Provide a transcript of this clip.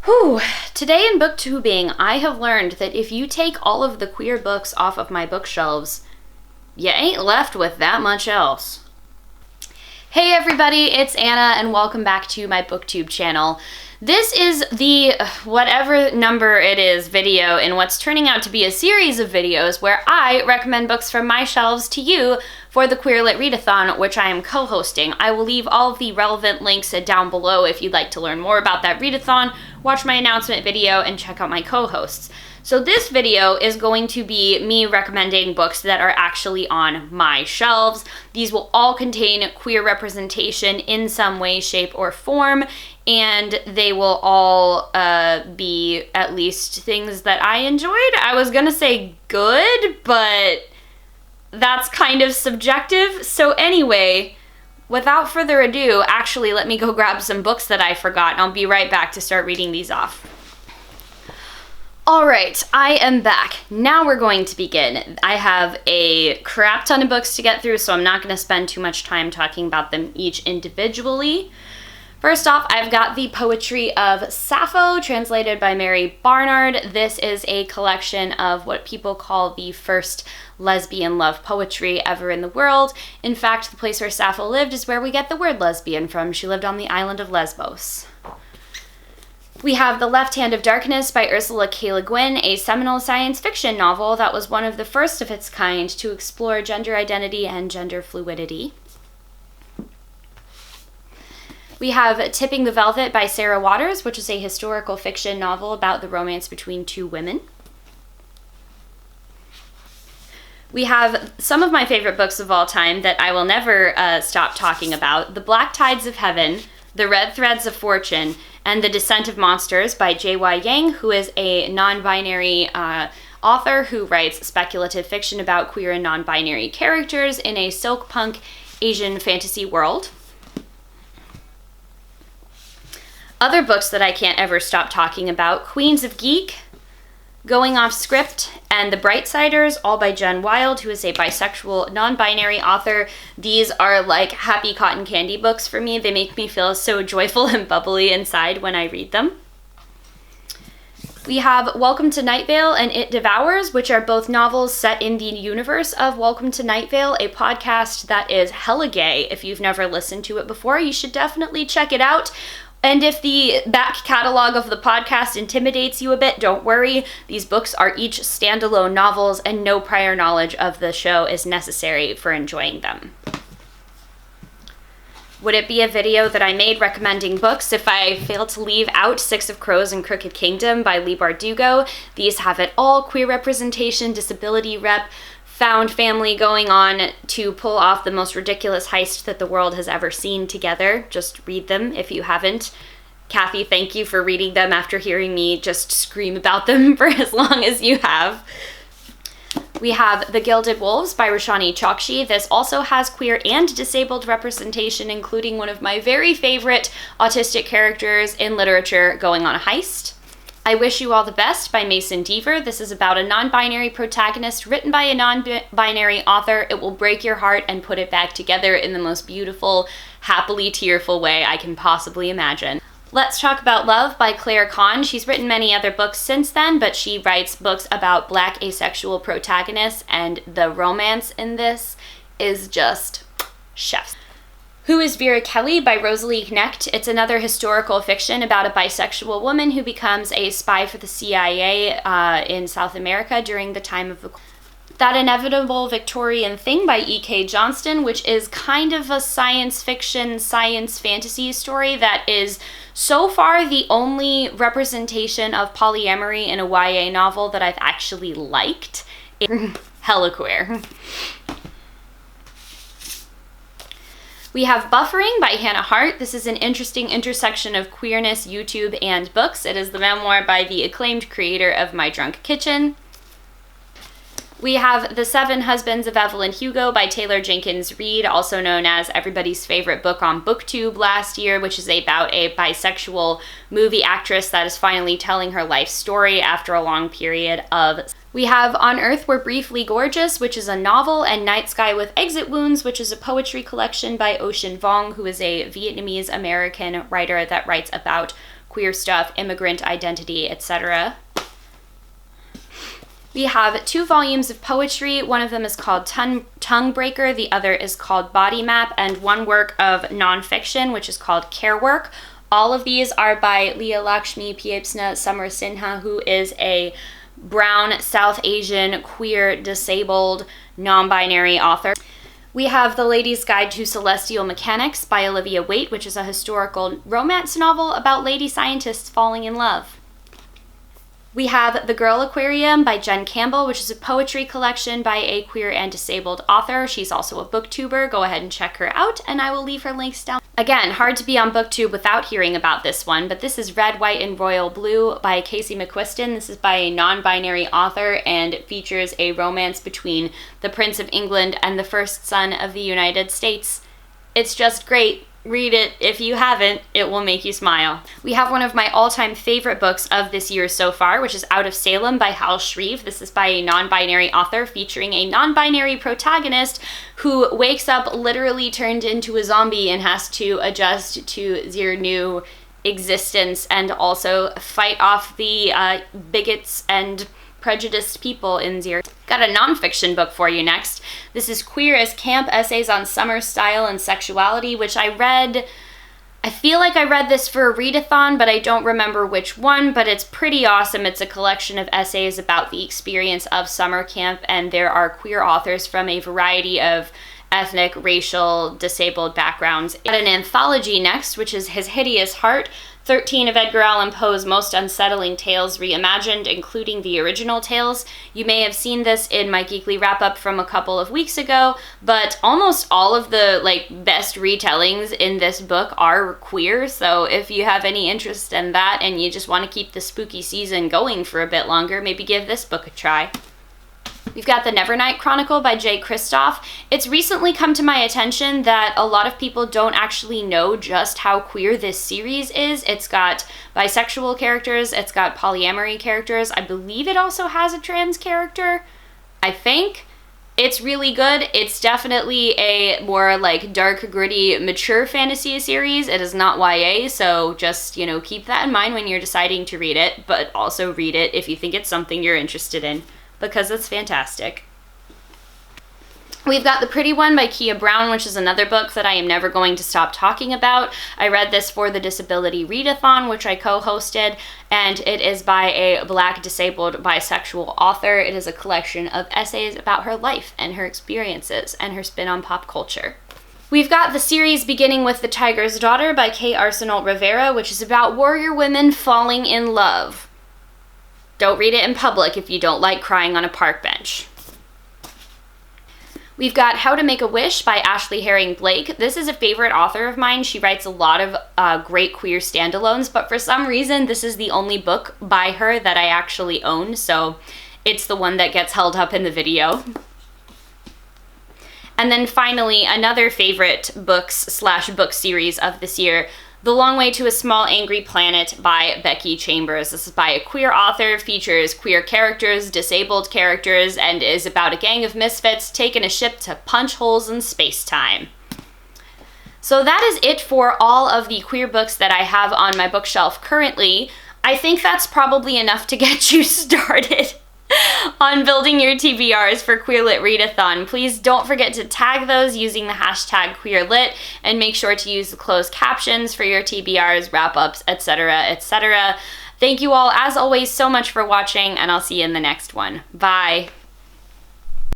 Whew. Today in booktubing, I have learned that if you take all of the queer books off of my bookshelves, you ain't left with that much else. Hey everybody, it's Anna and welcome back to my booktube channel. This is the whatever number it is video in what's turning out to be a series of videos where I recommend books from my shelves to you for the Queer Lit Readathon, which I am co-hosting. I will leave all of the relevant links down below if you'd like to learn more about that readathon, watch my announcement video, and check out my co-hosts. So this video is going to be me recommending books that are actually on my shelves. These will all contain queer representation in some way, shape, or form, and they will all be at least things that I enjoyed. I was gonna say good, but that's kind of subjective. So anyway, without further ado, actually let me go grab some books that I forgot, and I'll be right back to start reading these off. All right, I am back. Now we're going to begin. I have a crap ton of books to get through, so I'm not going to spend too much time talking about them each individually. First off, I've got the Poetry of Sappho, translated by Mary Barnard. This is a collection of what people call the first lesbian love poetry ever in the world. In fact, the place where Sappho lived is where we get the word lesbian from. She lived on the island of Lesbos. We have The Left Hand of Darkness by Ursula K. Le Guin, a seminal science fiction novel that was one of the first of its kind to explore gender identity and gender fluidity. We have Tipping the Velvet by Sarah Waters, which is a historical fiction novel about the romance between two women. We have some of my favorite books of all time that I will never stop talking about: The Black Tides of Heaven, The Red Threads of Fortune, and The Descent of Monsters by J.Y. Yang, who is a non-binary author who writes speculative fiction about queer and non-binary characters in a silk punk Asian fantasy world. Other books that I can't ever stop talking about: Queens of Geek, Going Off Script, and The Brightsiders, all by Jen Wild, who is a bisexual, non-binary author. These are like happy cotton candy books for me. They make me feel so joyful and bubbly inside when I read them. We have Welcome to Night Vale and It Devours, which are both novels set in the universe of Welcome to Night Vale, a podcast that is hella gay. If you've never listened to it before, you should definitely check it out. And if the back catalog of the podcast intimidates you a bit, don't worry. These books are each standalone novels, and no prior knowledge of the show is necessary for enjoying them. Would it be a video that I made recommending books if I failed to leave out Six of Crows and Crooked Kingdom by Leigh Bardugo? These have it all: queer representation, disability rep, found family going on to pull off the most ridiculous heist that the world has ever seen together. Just read them if you haven't. Kathy, thank you for reading them after hearing me just scream about them for as long as you have. We have The Gilded Wolves by Roshani Chokshi. This also has queer and disabled representation, including one of my very favorite autistic characters in literature going on a heist. I Wish You All the Best by Mason Deaver. This is about a non-binary protagonist written by a non-binary author. It will break your heart and put it back together in the most beautiful, happily tearful way I can possibly imagine. Let's Talk About Love by Claire Kahn. She's written many other books since then, but she writes books about Black asexual protagonists, and the romance in this is just chef's. Who is Vera Kelly by Rosalie Knecht. It's another historical fiction about a bisexual woman who becomes a spy for the CIA in South America during the time of the That Inevitable Victorian Thing by E.K. Johnston, which is kind of a science fiction, science fantasy story that is so far the only representation of polyamory in a YA novel that I've actually liked. It's hella queer. We have Buffering by Hannah Hart. This is an interesting intersection of queerness, YouTube, and books. It is the memoir by the acclaimed creator of My Drunk Kitchen. We have The Seven Husbands of Evelyn Hugo by Taylor Jenkins Reid, also known as everybody's favorite book on BookTube last year, which is about a bisexual movie actress that is finally telling her life story after a long period of... We have On Earth We're Briefly Gorgeous, which is a novel, and Night Sky with Exit Wounds, which is a poetry collection by Ocean Vuong, who is a Vietnamese-American writer that writes about queer stuff, immigrant identity, etc. We have 2 volumes of poetry. One of them is called Tongue Breaker, the other is called Body Map, and 1 work of nonfiction, which is called Care Work. All of these are by Leah Lakshmi Piepzna Samarasinha, who is a brown, South Asian, queer, disabled, non-binary author. We have The Lady's Guide to Celestial Mechanics by Olivia Waite, which is a historical romance novel about lady scientists falling in love. We have The Girl Aquarium by Jen Campbell, which is a poetry collection by a queer and disabled author. She's also a booktuber. Go ahead and check her out, and I will leave her links down. Again, hard to be on BookTube without hearing about this one, but this is Red, White, and Royal Blue by Casey McQuiston. This is by a non-binary author and features a romance between the Prince of England and the first son of the United States. It's just great. Read it. If you haven't, it will make you smile. We have one of my all-time favorite books of this year so far, which is Out of Salem by Hal Shreve. This is by a non-binary author featuring a non-binary protagonist who wakes up literally turned into a zombie and has to adjust to their new existence and also fight off the bigots and prejudiced people in Zero. Got a nonfiction book for you next. This is Queer as Camp, Essays on Summer Style and Sexuality, which I read. I feel like I read this for a readathon, but I don't remember which one, but it's pretty awesome. It's a collection of essays about the experience of summer camp, and there are queer authors from a variety of ethnic, racial, disabled backgrounds. Got an anthology next, which is His Hideous Heart, 13 of Edgar Allan Poe's most unsettling tales reimagined, including the original tales. You may have seen this in my Geekly wrap-up from a couple of weeks ago, but almost all of the best retellings in this book are queer, so if you have any interest in that and you just want to keep the spooky season going for a bit longer, maybe give this book a try. We've got The Nevernight Chronicle by Jay Kristoff. It's recently come to my attention that a lot of people don't actually know just how queer this series is. It's got bisexual characters, it's got polyamory characters. I believe it also has a trans character, I think. It's really good. It's definitely a more dark, gritty, mature fantasy series. It is not YA, so just, keep that in mind when you're deciding to read it, but also read it if you think it's something you're interested in, because it's fantastic. We've got The Pretty One by Kia Brown, which is another book that I am never going to stop talking about. I read this for the Disability Readathon, which I co-hosted, and it is by a Black disabled bisexual author. It is a collection of essays about her life and her experiences and her spin on pop culture. We've got the series beginning with The Tiger's Daughter by Kay Arsenault Rivera, which is about warrior women falling in love. Don't read it in public if you don't like crying on a park bench. We've got How to Make a Wish by Ashley Herring Blake. This is a favorite author of mine. She writes a lot of great queer standalones, but for some reason this is the only book by her that I actually own, so it's the one that gets held up in the video. And then finally, another favorite book series of this year, The Long Way to a Small Angry Planet by Becky Chambers. This is by a queer author, features queer characters, disabled characters, and is about a gang of misfits taking a ship to punch holes in space-time. So that is it for all of the queer books that I have on my bookshelf currently. I think that's probably enough to get you started on building your TBRs for Queer Lit Readathon. Please don't forget to tag those using the hashtag QueerLit, and make sure to use the closed captions for your TBRs, wrap-ups, etc., etc. Thank you all, as always, so much for watching, and I'll see you in the next one. Bye!